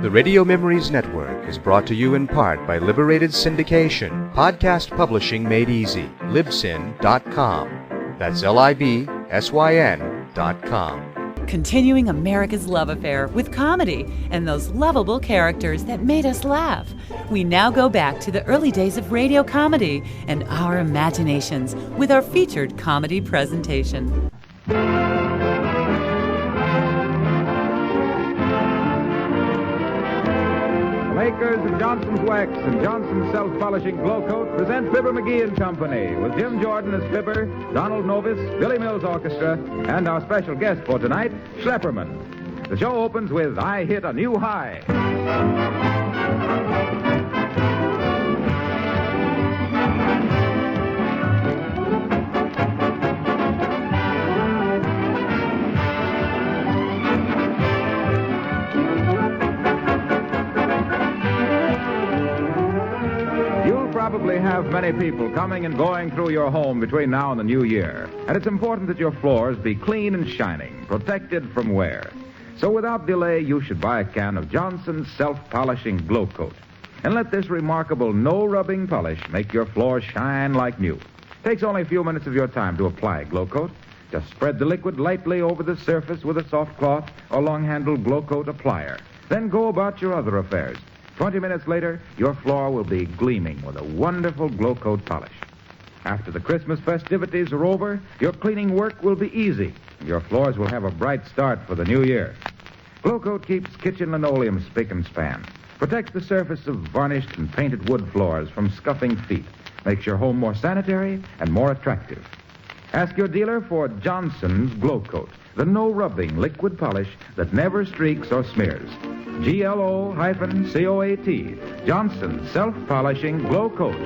The Radio Memories Network is brought to you in part by Liberated Syndication, podcast publishing made easy, libsyn.com. That's LIBSYN.com. Continuing America's love affair with comedy and those lovable characters that made us laugh. We now go back to the early days of radio comedy and our imaginations with our featured comedy presentation. Makers of Johnson's Wax and Johnson's Self-Polishing Glow Coat present Fibber McGee and Company with Jim Jordan as Fibber, Donald Novis, Billy Mills Orchestra, and our special guest for tonight, Schlepperman. The show opens with I Hit a New High. Probably have many people coming and going through your home between now and the new year. And it's important that your floors be clean and shining, protected from wear. So without delay, you should buy a can of Johnson's Self-Polishing Glow Coat. And let this remarkable no-rubbing polish make your floors shine like new. Takes only a few minutes of your time to apply Glow Coat. Just spread the liquid lightly over the surface with a soft cloth or long-handled Glow Coat applier. Then go about your other affairs. 20 minutes later, your floor will be gleaming with a wonderful Glow Coat polish. After the Christmas festivities are over, your cleaning work will be easy, and your floors will have a bright start for the new year. Glow Coat keeps kitchen linoleum spick and span, protects the surface of varnished and painted wood floors from scuffing feet, makes your home more sanitary and more attractive. Ask your dealer for Johnson's Glow Coat, the no-rubbing liquid polish that never streaks or smears. GLO-COAT, Johnson's Self-Polishing Glow Coat.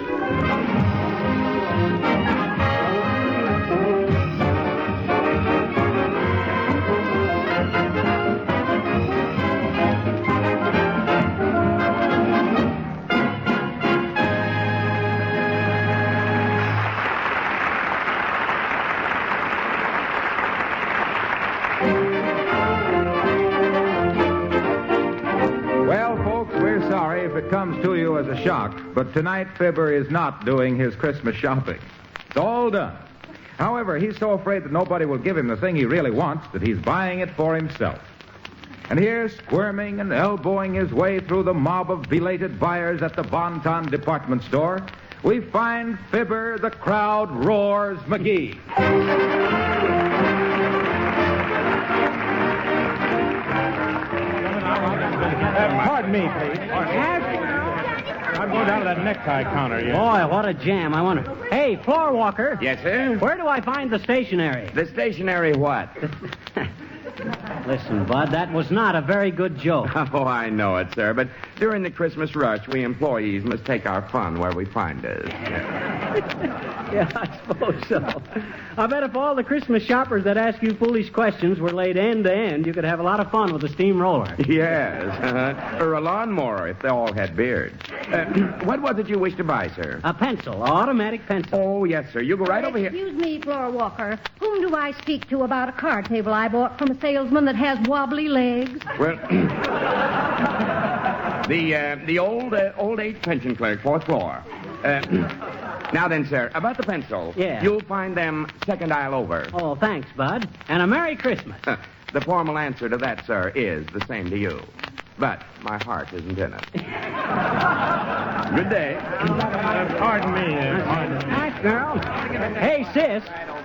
It comes to you as a shock, but tonight Fibber is not doing his Christmas shopping. It's all done. However, he's so afraid that nobody will give him the thing he really wants that he's buying it for himself. And here, squirming and elbowing his way through the mob of belated buyers at the Bon-Ton department store, we find Fibber, the crowd roars, McGee. Pardon me, please. I'm going down to that necktie counter, yeah. Boy, what a jam. I wonder. Hey, floor walker. Yes, sir? Where do I find the stationery? The stationery what? Listen, Bud, that was not a very good joke. Oh, I know it, sir, but during the Christmas rush, we employees must take our fun where we find it. Yeah, I suppose so. I bet if all the Christmas shoppers that ask you foolish questions were laid end to end, you could have a lot of fun with a steamroller. Yes, or a lawnmower if they all had beards. What was it you wish to buy, sir? A pencil, automatic pencil. Oh, yes, sir. You go right over here. Excuse me, floor walker. Whom do I speak to about a card table I bought from a salesman that has wobbly legs? Well, the old age pension clerk, 4th floor. Now then, sir, about the pencil. Yeah. You'll find them second aisle over. Oh, thanks, Bud. And a Merry Christmas. The formal answer to that, sir, is the same to you. But my heart isn't in it. Good day. Pardon me. Nice girl. Hey, sis,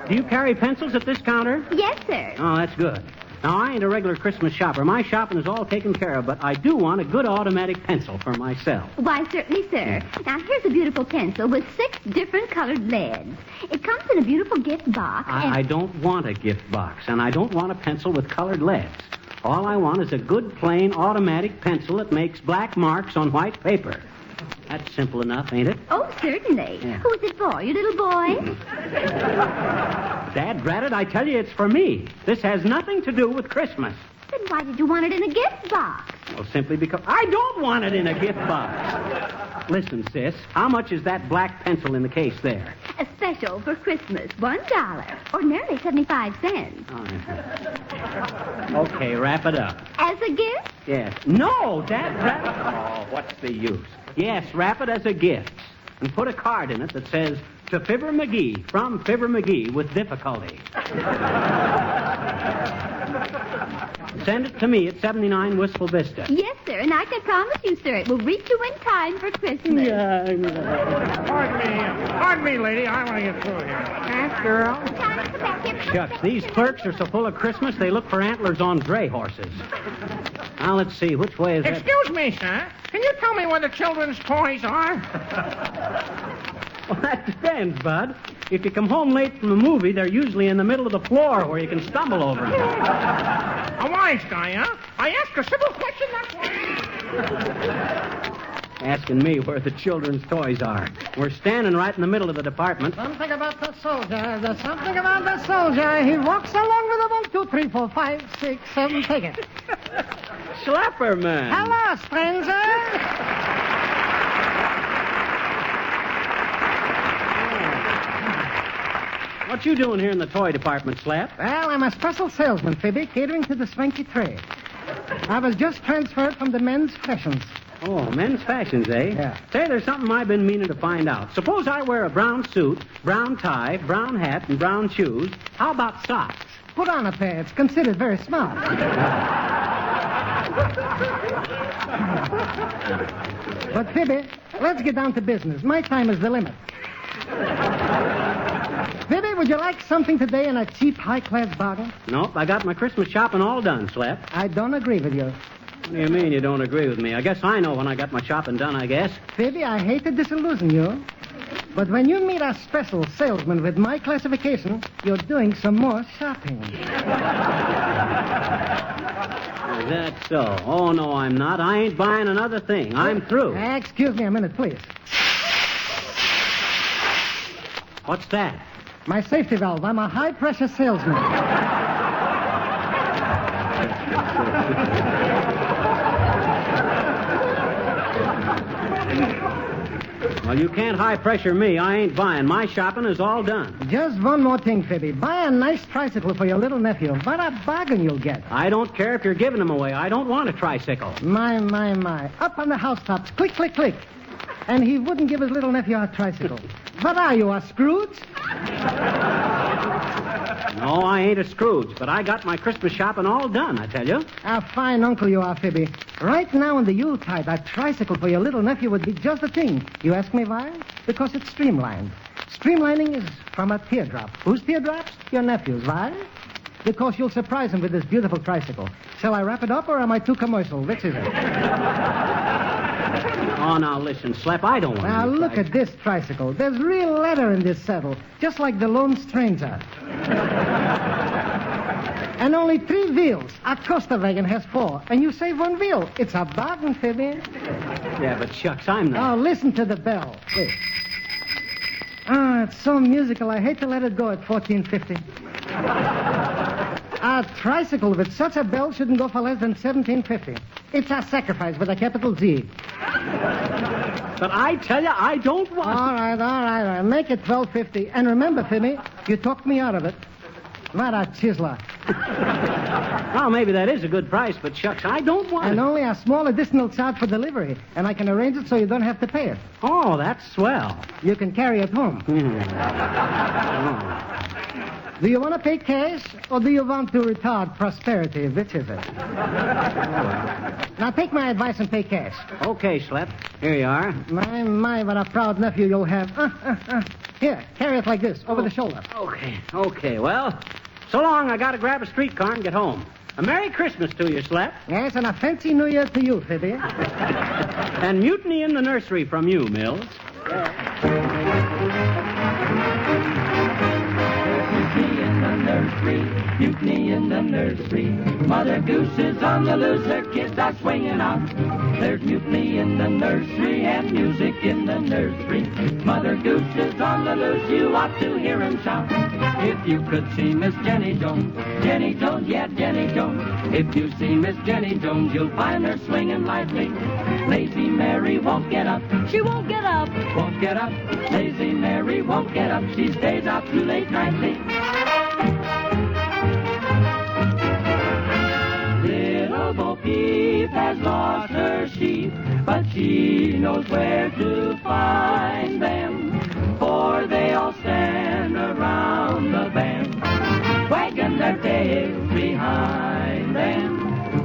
do you carry pencils at this counter? Yes, sir. Oh, that's good. Now, I ain't a regular Christmas shopper. My shopping is all taken care of, but I do want a good automatic pencil for myself. Why, certainly, sir. Now, here's a beautiful pencil with 6 different colored leads. It comes in a beautiful gift box. I don't want a gift box, and I don't want a pencil with colored leads. All I want is a good, plain, automatic pencil that makes black marks on white paper. That's simple enough, ain't it? Oh, certainly. Yeah. Who's it for, you little boy? Dad, drat it, I tell you it's for me. This has nothing to do with Christmas. Then why did you want it in a gift box? Well, simply because I don't want it in a gift box. Listen, sis, how much is that black pencil in the case there? A special for Christmas, $1, ordinarily 75 cents. Okay, wrap it up. As a gift? Yes. No, Dad, wrap it. Oh, what's the use? Yes, wrap it as a gift. And put a card in it that says, to Fibber McGee, from Fibber McGee with difficulty. Send it to me at 79 Wistful Vista. Yes, sir, and I can promise you, sir, it will reach you in time for Christmas. Pardon me, lady. I want to get through here. Ask girl. Shucks, these clerks are so full of Christmas, they look for antlers on dray horses. Now, let's see, which way is that? Excuse me, sir. Can you tell me where the children's toys are? Well, that depends, Bud. If you come home late from a movie, they're usually in the middle of the floor where you can stumble over them. A wise guy, huh? I asked a simple question, that's why. Asking me where the children's toys are. We're standing right in the middle of the department. Something about the soldier. There's something about the soldier. He walks along with a 1, 2, 3, 4, 5, 6, 7 ticket. Schlepperman. Hello, stranger. What you doing here in the toy department, Slap? Well, I'm a special salesman, Phoebe, catering to the swanky trade. I was just transferred from the men's fashions. Oh, men's fashions, eh? Yeah. Say, there's something I've been meaning to find out. Suppose I wear a brown suit, brown tie, brown hat, and brown shoes. How about socks? Put on a pair. It's considered very smart. But, Phoebe, let's get down to business. My time is the limit. Phoebe, would you like something today in a cheap, high-class bargain? Nope, I got my Christmas shopping all done, Slap. I don't agree with you. What do you mean you don't agree with me? I guess I know when I got my shopping done, I guess. Phoebe, I hate to disillusion you, but when you meet a special salesman with my classification, you're doing some more shopping. Is that so? Oh, no, I'm not. I ain't buying another thing. I'm through. Excuse me a minute, please. What's that? My safety valve. I'm a high-pressure salesman. Well, you can't high-pressure me. I ain't buying. My shopping is all done. Just one more thing, Phoebe. Buy a nice tricycle for your little nephew. What a bargain you'll get. I don't care if you're giving them away. I don't want a tricycle. My. Up on the housetops. Click, click, click. And he wouldn't give his little nephew a tricycle. What are you, a Scrooge? No, I ain't a Scrooge, but I got my Christmas shopping all done, I tell you. A fine uncle you are, Phoebe. Right now in the Yuletide, a tricycle for your little nephew would be just the thing. You ask me why? Because it's streamlined. Streamlining is from a teardrop. Whose teardrops? Your nephew's. Why? Because you'll surprise him with this beautiful tricycle. Shall I wrap it up, or am I too commercial? Which is it? Oh, now listen, Slap, I don't want Now any look tricycle. at this tricycle. There's real leather in this saddle, just like the Lone Stranger. And only 3 wheels. A Costa wagon has 4, and you save 1 wheel. It's a bargain, Phoebe. Yeah, but shucks, I'm not. Oh, listen to the bell. Wait. Ah, it's so musical. I hate to let it go at 14.50. A tricycle with such a bell shouldn't go for less than 17.50. It's a sacrifice with a capital Z. But I tell you, I don't want... All right. Make it 12.50. And remember, Phoebe, you talked me out of it. What a chiseler. Well, maybe that is a good price, but shucks, I don't want And it. only a small additional charge for delivery. And I can arrange it so you don't have to pay it. Oh, that's swell. You can carry it home. Do you want to pay cash, or do you want to retard prosperity? Which is it? Now, take my advice and pay cash. Okay, Slap. Here you are. My, what a proud nephew you'll have. Here, carry it like this, over the shoulder. Okay. Well, so long. I got to grab a streetcar and get home. A Merry Christmas to you, Slap. Yes, and a fancy New Year to you, Phoebe. And mutiny in the nursery from you, Mills. Mutiny in the nursery. Mother Goose is on the loose, her kids are swinging out. There's mutiny in the nursery and music in the nursery. Mother Goose is on the loose, you ought to hear him shout. If you could see Miss Jenny Jones, yeah, Jenny Jones. If you see Miss Jenny Jones, you'll find her swinging lightly. Lazy Mary won't get up. She won't get up. Won't get up. Lazy Mary won't get up. She stays out too late nightly. Little Bo Peep has lost her sheep, but she knows where to find them, for they all stand around the bend, wagging their tails behind them.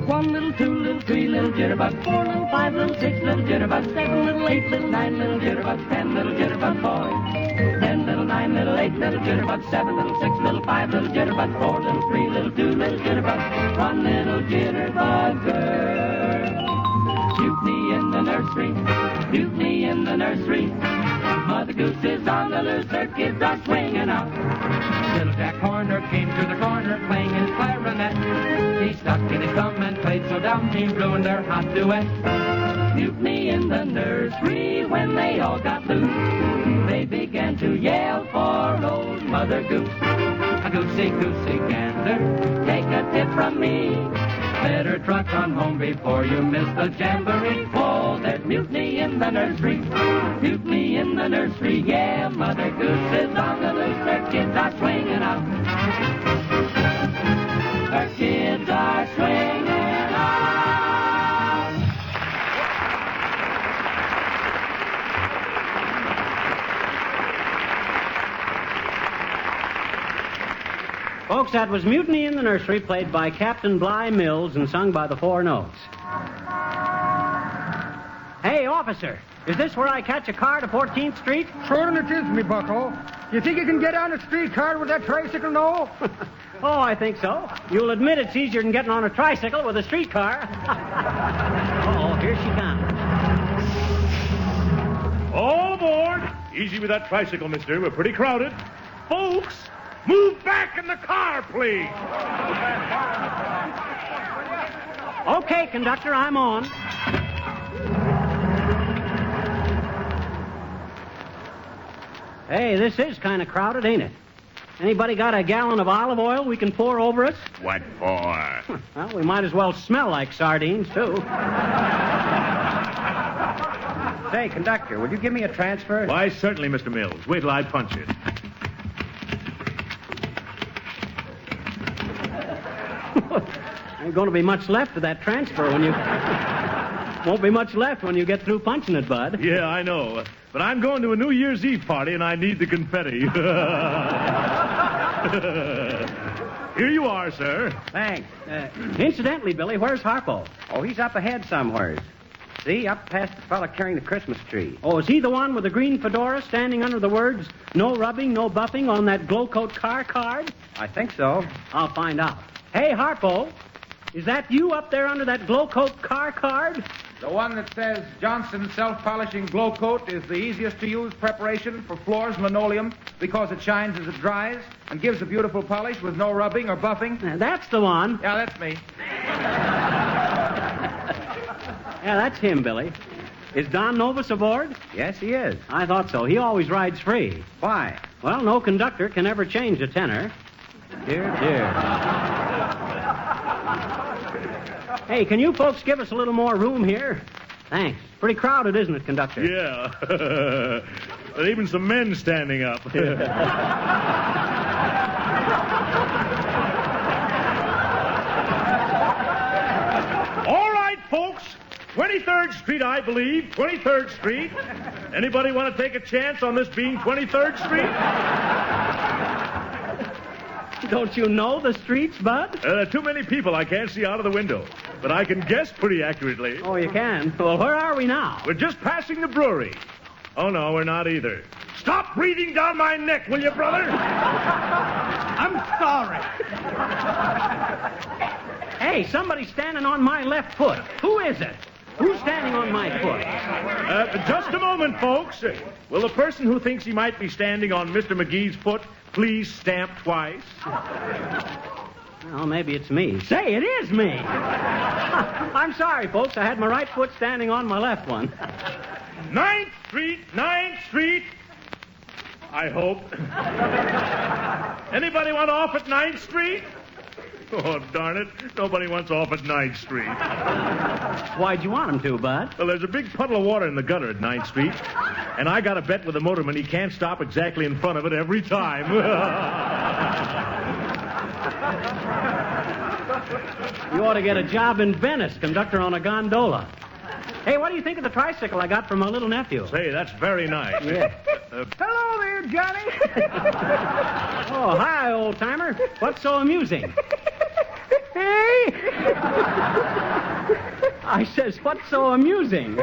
1 little, 2 little, 3 little jitterbugs, 4 little, 5 little, 6 little jitterbugs, 7 little, 8 little, 9 little jitterbugs, 10 little jitterbug boys, 10 little, 9 little, 8 little jitterbugs, 7 little, 6 little, 5 little jitterbugs, 4 little, 3 little, 2 little jitterbugs, 1 little jitterbug girl. Mutiny in the nursery, mutiny in the nursery. Mother Goose is on the loose, her kids are swinging out. Little Jack Horner came to the corner playing his clarinet. He stuck in his thumb and played so down Team Blue in their hot duet. Mutiny in the nursery when they all got loose. They began to yell for old Mother Goose. A goosey, goosey gander, take a tip from me. Better trot on home before you miss the jamboree. Oh, there's mutiny in the nursery, mutiny in the nursery. Yeah, Mother Goose is on the loose, her kids are swinging out. Her kids are swinging out. Folks, that was Mutiny in the Nursery, played by Captain Bligh Mills and sung by the Four Notes. Hey, officer, is this where I catch a car to 14th Street? Sure it is, me bucko. You think you can get on a streetcar with that tricycle, no? Oh, I think so. You'll admit it's easier than getting on a tricycle with a streetcar. Uh-oh, here she comes. All aboard. Easy with that tricycle, mister. We're pretty crowded. Folks, move back in the car, please. Okay, conductor, I'm on. Hey, this is kind of crowded, ain't it? Anybody got a gallon of olive oil we can pour over us? What for? Well, we might as well smell like sardines, too. Say, conductor, would you give me a transfer? Why, certainly, Mr. Mills. Wait till I punch it. Ain't going to be much left of that transfer when you... Won't be much left when you get through punching it, Bud. Yeah, I know. But I'm going to a New Year's Eve party, and I need the confetti. Here you are, sir. Thanks. Incidentally, Billy, where's Harpo? Oh, he's up ahead somewheres. See, up past the fella carrying the Christmas tree. Oh, is he the one with the green fedora standing under the words, no rubbing, no buffing on that glow coat car card? I think so. I'll find out. Hey, Harpo, is that you up there under that glow coat car card? The one that says Johnson Self-Polishing Glow Coat is the easiest to use preparation for floors and linoleum because it shines as it dries and gives a beautiful polish with no rubbing or buffing. That's the one. Yeah, that's me. Yeah, that's him, Billy. Is Don Novus aboard? Yes, he is. I thought so. He always rides free. Why? Well, no conductor can ever change a tenor. Dear, dear. Hey, can you folks give us a little more room here? Thanks. Pretty crowded, isn't it, conductor? Yeah. There's even some men standing up. All right, folks. 23rd Street, I believe. 23rd Street. Anybody want to take a chance on this being 23rd Street? Don't you know the streets, Bud? There are too many people. I can't see out of the window. But I can guess pretty accurately. Oh, you can? Well, where are we now? We're just passing the brewery. Oh, no, we're not either. Stop breathing down my neck, will you, brother? I'm sorry. Hey, somebody's standing on my left foot. Who is it? Who's standing on my foot? Just a moment, folks. Will the person who thinks he might be standing on Mr. McGee's foot please stamp twice? Well, maybe it's me. Say, it is me. I'm sorry, folks. I had my right foot standing on my left one. 9th Street, 9th Street. I hope. Anybody want off at 9th Street? Oh, darn it. Nobody wants off at 9th Street. Why'd you want him to, Bud? Well, there's a big puddle of water in the gutter at 9th Street, and I got a bet with the motorman he can't stop exactly in front of it every time. You ought to get a job in Venice, conductor on a gondola. Hey, what do you think of the tricycle I got from my little nephew? Say, that's very nice. Yeah. Hello there, Johnny. Oh, hi, old-timer. What's so amusing? Hey. I says, what's so amusing?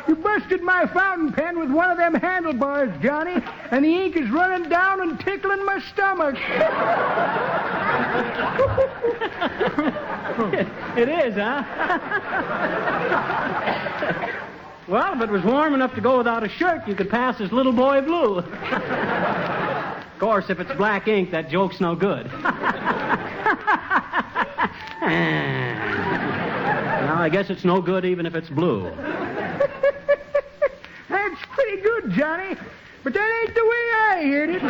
You busted my fountain pen with one of them handlebars, Johnny, and the ink is running down and tickling my stomach. It is, huh? Well, if it was warm enough to go without a shirt, you could pass as Little Boy Blue. Of course, if it's black ink, that joke's no good. Well, I guess it's no good even if it's blue. That's pretty good, Johnny, but that ain't the way I heard it.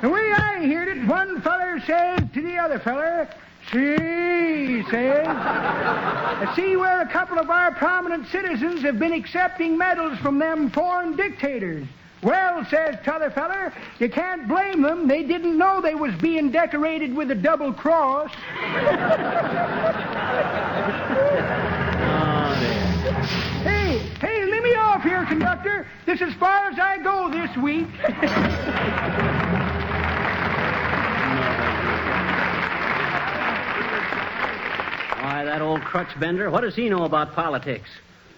The way I heard it, one feller said to the other feller, "See," he says, "I see where a couple of our prominent citizens have been accepting medals from them foreign dictators. Well," says t'other feller, "you can't blame them. They didn't know they was being decorated with a double cross." Hey, let me off here, conductor. This is as far as I go this week. Why, that old crutch bender, what does he know about politics?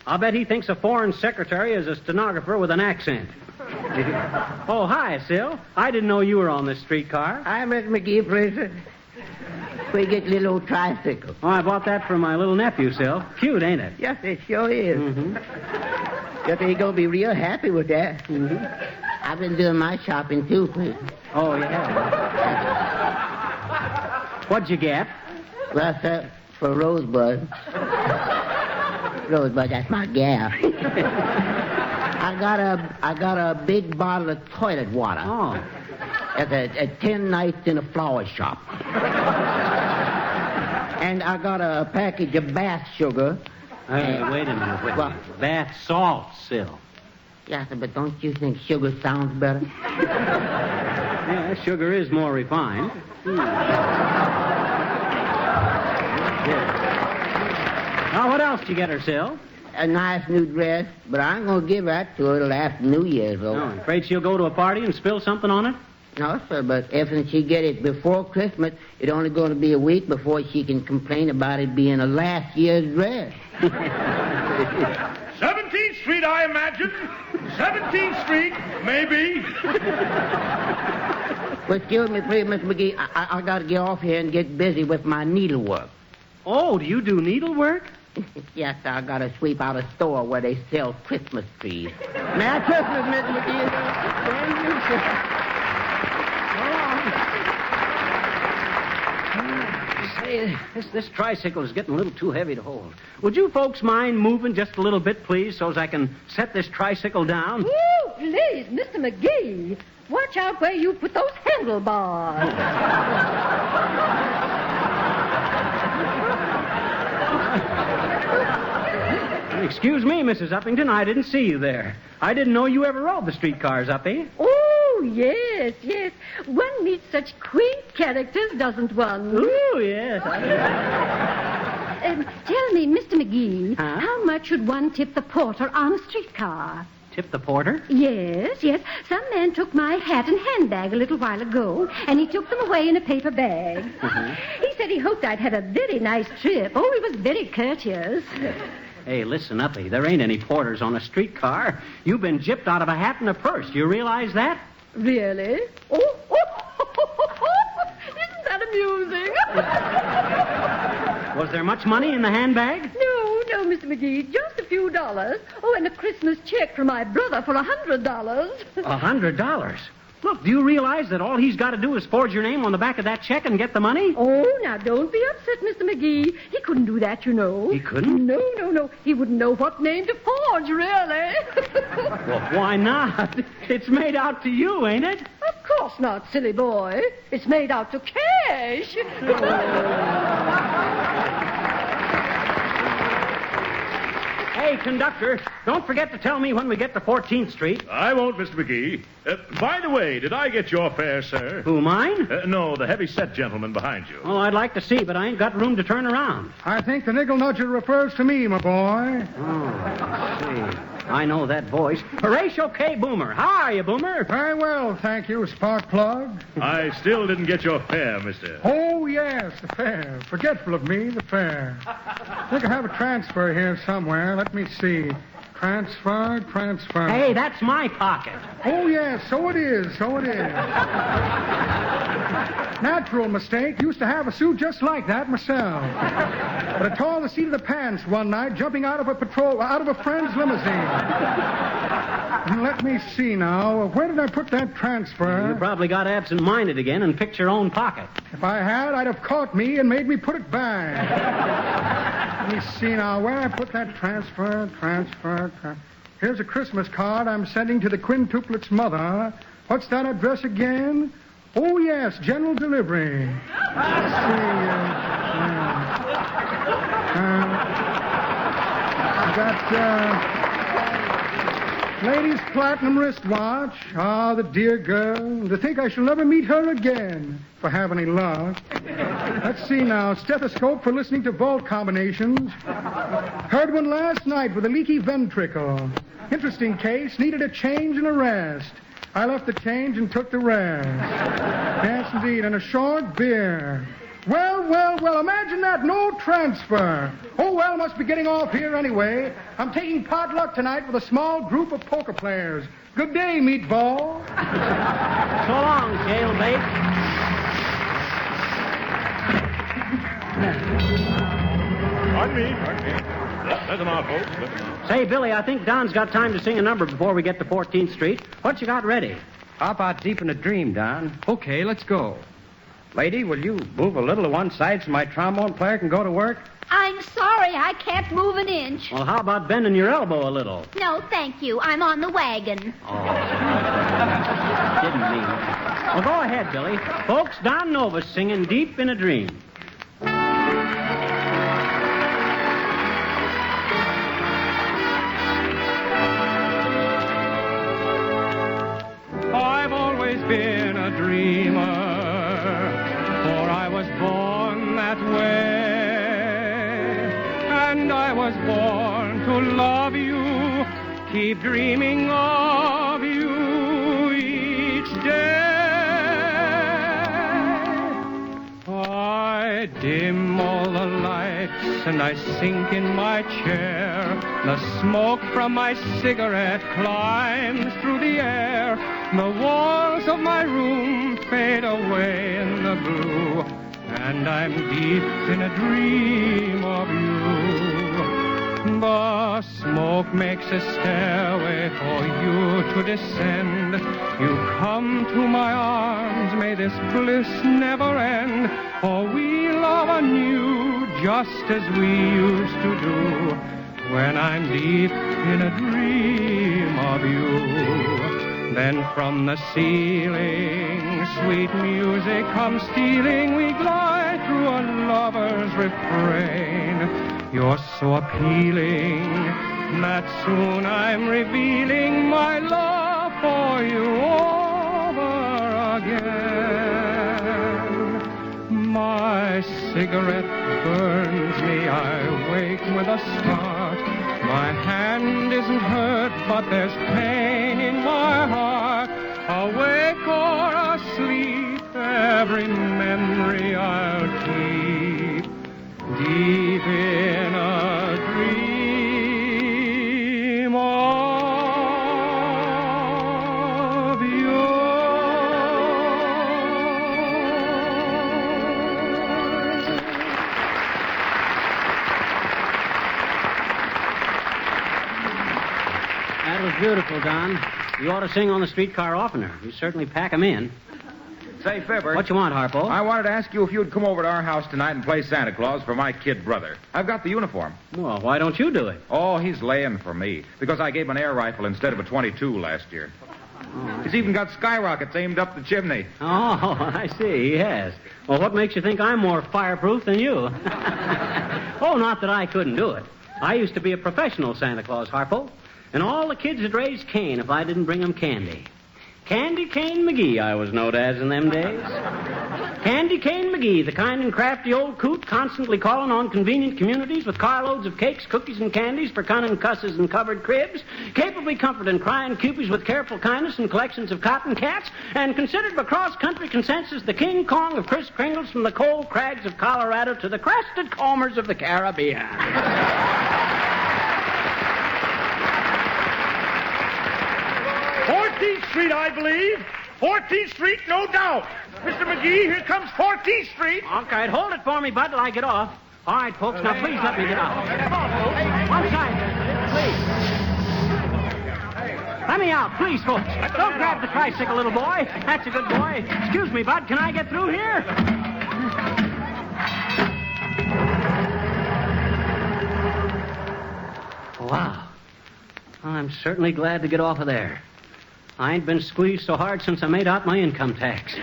I'll bet he thinks a foreign secretary is a stenographer with an accent. Oh, hi, Sil. I didn't know you were on this streetcar. Hi, Mr. McGee, Fraser. We get a little old tricycle. Oh, I bought that for my little nephew, Sil. Cute, ain't it? Yes, it sure is. Mm-hmm. Guess he's going to be real happy with that. Mm-hmm. I've been doing my shopping, too, Fraser. Oh, yeah. What'd you get? Well, sir, for Rosebud. Rosebud, that's my gal. I got a big bottle of toilet water. Oh. At 10 nights in a flower shop. And I got a package of bath sugar. Hey, wait a minute. What? Bath salts, Sil. Yes, but don't you think sugar sounds better? Yeah, sugar is more refined. Now, what else did you get her, Sil? A nice new dress, but I ain't going to give that to her till after New Year's, though. No, I'm afraid she'll go to a party and spill something on it? No, sir, but if she get it before Christmas, it's only going to be a week before she can complain about it being a last year's dress. 17th Street, I imagine. 17th Street, maybe. Well, excuse me, please, Mr. McGee. I got to get off here and get busy with my needlework. Oh, do you do needlework? Yes, sir, I got to sweep out a store where they sell Christmas trees. Merry Christmas, Mr. McGee. Thank you, sir. Say, this tricycle is getting a little too heavy to hold. Would you folks mind moving just a little bit, please, so as I can set this tricycle down? Ooh, please, Mr. McGee. Watch out where you put those handlebars. Excuse me, Mrs. Uppington, I didn't see you there. I didn't know you ever rode the streetcars, Uppy. Oh, yes, yes. One meets such quaint characters, doesn't one? Oh, yes. Tell me, Mr. McGee, Huh? how much should one tip the porter on a streetcar? Tip the porter? Yes, yes. Some man took my hat and handbag a little while ago, and he took them away in a paper bag. Uh-huh. He said he hoped I'd had a very nice trip. Oh, he was very courteous. Hey, listen, Uppy, there ain't any porters on a streetcar. You've been gypped out of a hat and a purse. Do you realize that? Really? Oh, isn't that amusing? Was there much money in the handbag? No, Mr. McGee, just a few dollars. Oh, and a Christmas check from my brother for $100. $100? Look, do you realize that all he's got to do is forge your name on the back of that check and get the money? Oh, now don't be upset, Mr. McGee. He couldn't do that, you know. He couldn't? No. He wouldn't know what name to forge, really. Well, why not? It's made out to you, ain't it? Of course not, silly boy. It's made out to cash. Hey, conductor, don't forget to tell me when we get to 14th Street. I won't, Mr. McGee. By the way, did I get your fare, sir? Who, mine? No, the heavy-set gentleman behind you. Oh, I'd like to see, but I ain't got room to turn around. I think the nickel nudger refers to me, my boy. Oh, let's see. I know that voice. Horatio K. Boomer. How are you, Boomer? Very well, thank you, spark plug. I still didn't get your fare, mister. Oh, yes, the fare. Forgetful of me, the fare. I think I have a transfer here somewhere. Let me see. Transfer. Hey, that's my pocket. Oh, yes, so it is. Natural mistake. Used to have a suit just like that myself. But I tore the seat of the pants one night jumping out of a friend's limousine. Let me see now. Where did I put that transfer? You probably got absent-minded again and picked your own pocket. If I had, I'd have caught me and made me put it back. Let me see now. Where I put that transfer. Here's a Christmas card I'm sending to the quintuplet's mother. What's that address again? Oh, yes, general delivery. Let's see. I got lady's platinum wristwatch. Ah, the dear girl. To think I shall never meet her again, if I have any luck. Let's see now. Stethoscope for listening to vault combinations. Heard one last night with a leaky ventricle. Interesting case. Needed a change and a rest. I left the change and took the rest. Yes, indeed. And a short beer. Well, imagine that. No transfer. Oh, well, must be getting off here anyway. I'm taking potluck tonight with a small group of poker players. Good day, meatball. So long, jailbait. Pardon me. There's an odd, folks. Say, Billy, I think Don's got time to sing a number before we get to 14th Street. What you got ready? How about Deep in a Dream, Don? Okay, let's go. Lady, will you move a little to one side so my trombone player can go to work? I'm sorry, I can't move an inch. Well, how about bending your elbow a little? No, thank you. I'm on the wagon. Oh, didn't mean that. Well, go ahead, Billy. Folks, Don Nova's singing Deep in a Dream. I've always been a dreamer, for I was born that way. And I was born to love you, keep dreaming of you each day. I dim all the lights and I sink in my chair. The smoke from my cigarette climbs through the air. The walls of my room fade away in the blue, and I'm deep in a dream of you. The smoke makes a stairway for you to descend. You come to my arms, may this bliss never end, for we love anew just as we used to do, when I'm deep in a dream of you. Then from the ceiling, sweet music comes stealing. We glide through a lover's refrain. You're so appealing that soon I'm revealing my love for you over again. My cigarette burns me, I wake with a start. My hand isn't hurt, but there's pain in my heart. Awake or asleep, every memory I'll keep, deep in a dream of you. That was beautiful, Don. You ought to sing on the streetcar oftener. You certainly pack 'em in. Say, Fibber. What you want, Harpo? I wanted to ask you if you'd come over to our house tonight and play Santa Claus for my kid brother. I've got the uniform. Well, why don't you do it? Oh, he's laying for me because I gave him an air rifle instead of a .22 last year. Oh. He's even got skyrockets aimed up the chimney. Oh, I see. He has. Well, what makes you think I'm more fireproof than you? Oh, not that I couldn't do it. I used to be a professional Santa Claus, Harpo. And all the kids would raise Cain if I didn't bring them candy. Candy Cane McGee, I was known as in them days. Candy Cane McGee, the kind and crafty old coot constantly calling on convenient communities with carloads of cakes, cookies, and candies for cunning cusses and covered cribs, capably comforting crying cupies with careful kindness and collections of cotton cats, and considered by cross-country consensus the King Kong of Kris Kringles from the cold crags of Colorado to the crested combers of the Caribbean. 14th Street, I believe. 14th Street, no doubt. Mr. McGee, here comes 14th Street. All right, hold it for me, Bud, till I get off. All right, folks, now please let me get out. One side, please. Let me out, please, folks. Don't grab the tricycle, little boy. That's a good boy. Excuse me, Bud, can I get through here? Wow. I'm certainly glad to get off of there. I ain't been squeezed so hard since I made out my income tax.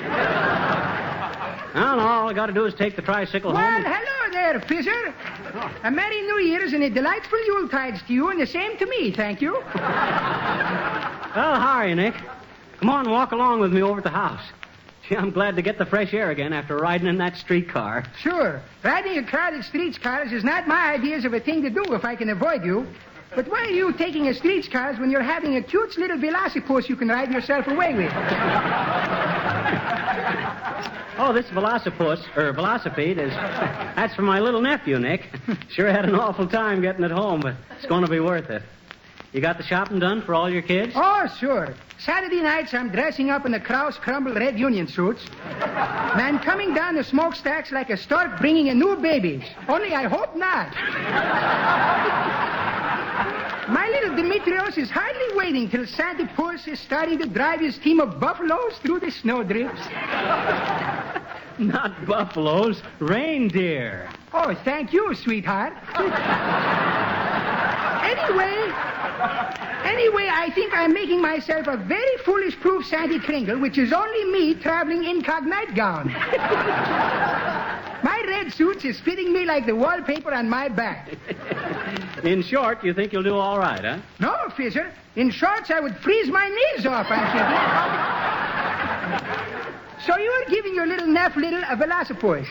Well, all I got to do is take the tricycle home. Well, hello there, Fizzer. A Merry New Year's and a delightful Yuletides to you, and the same to me, thank you. Well, how are you, Nick? Come on, walk along with me over at the house. Gee, I'm glad to get the fresh air again after riding in that streetcar. Sure. Riding a crowded streetcars is not my ideas of a thing to do if I can avoid you. But why are you taking a streetcars when you're having a cute little velocipede you can ride yourself away with? Oh, this velocipede is... That's for my little nephew, Nick. Sure had an awful time getting it home, but it's going to be worth it. You got the shopping done for all your kids? Oh, sure. Saturday nights, I'm dressing up in the Kraus Crumble red union suits. And I'm coming down the smokestacks like a stork bringing a new baby. Only I hope not. My little Demetrios is hardly waiting till Santa Claus is starting to drive his team of buffaloes through the snowdrifts. Not buffaloes, reindeer. Oh, thank you, sweetheart. Anyway, I think I'm making myself a very foolish-proof Sandy Kringle, which is only me traveling incognito gown. My red suits is fitting me like the wallpaper on my back. In short, you think you'll do all right, huh? No, Fizzer. In shorts, I would freeze my knees off, I'm thinking. So you're giving your little Little a velocipede?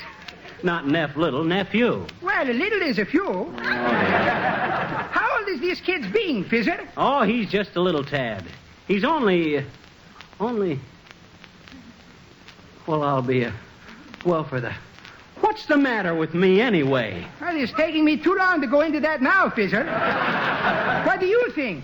Not Little, nephew. Well, a little is a few. Oh, yeah. How old is this kid's being, Fizzer? Oh, he's just a little tad. He's only... Well, I'll be for the... What's the matter with me, anyway? Well, it's taking me too long to go into that now, Fizzer. What do you think?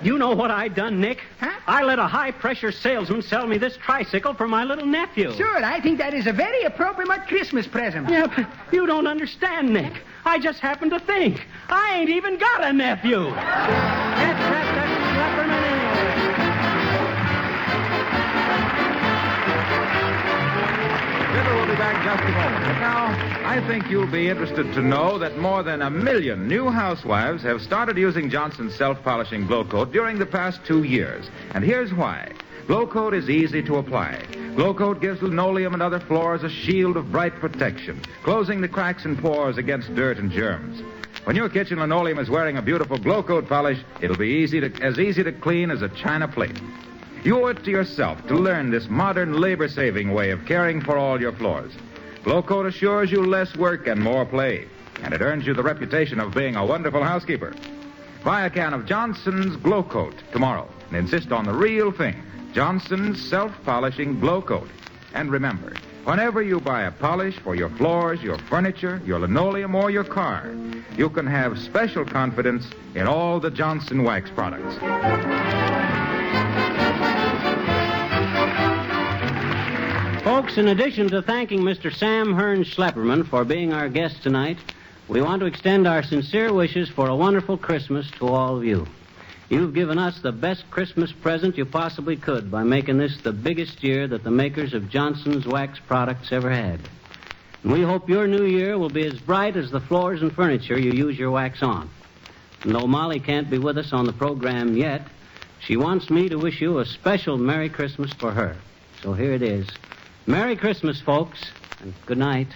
You know what I done, Nick? Huh? I let a high-pressure salesman sell me this tricycle for my little nephew. Sure, I think that is a very appropriate Christmas present. Yeah, but you don't understand, Nick. I just happened to think. I ain't even got a nephew. That's Slapperman anyway. Fibber will be back just a moment. But now, I think you'll be interested to know that more than 1 million new housewives have started using Johnson's self-polishing Glow Coat during the past 2 years. And here's why. Glow Coat is easy to apply. Glow Coat gives linoleum and other floors a shield of bright protection, closing the cracks and pores against dirt and germs. When your kitchen linoleum is wearing a beautiful Glow Coat polish, it'll be as easy to clean as a china plate. You owe it to yourself to learn this modern, labor-saving way of caring for all your floors. Glow Coat assures you less work and more play, and it earns you the reputation of being a wonderful housekeeper. Buy a can of Johnson's Glow Coat tomorrow and insist on the real thing, Johnson's self-polishing Glow Coat. And remember, whenever you buy a polish for your floors, your furniture, your linoleum, or your car, you can have special confidence in all the Johnson wax products. Folks, in addition to thanking Mr. Sam Hearn Schlepperman for being our guest tonight, we want to extend our sincere wishes for a wonderful Christmas to all of you. You've given us the best Christmas present you possibly could by making this the biggest year that the makers of Johnson's wax products ever had. And we hope your new year will be as bright as the floors and furniture you use your wax on. And though Molly can't be with us on the program yet, she wants me to wish you a special Merry Christmas for her. So here it is. Merry Christmas, folks, and good night.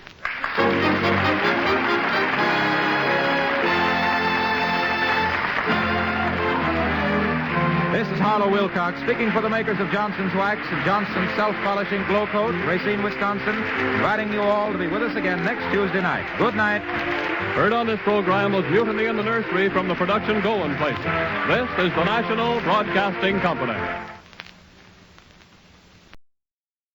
This is Harlow Wilcox speaking for the makers of Johnson's Wax and Johnson's Self-Polishing Glow Coat, Racine, Wisconsin, inviting you all to be with us again next Tuesday night. Good night. Heard on this program was Mutiny in the Nursery from the production Going Places. This is the National Broadcasting Company.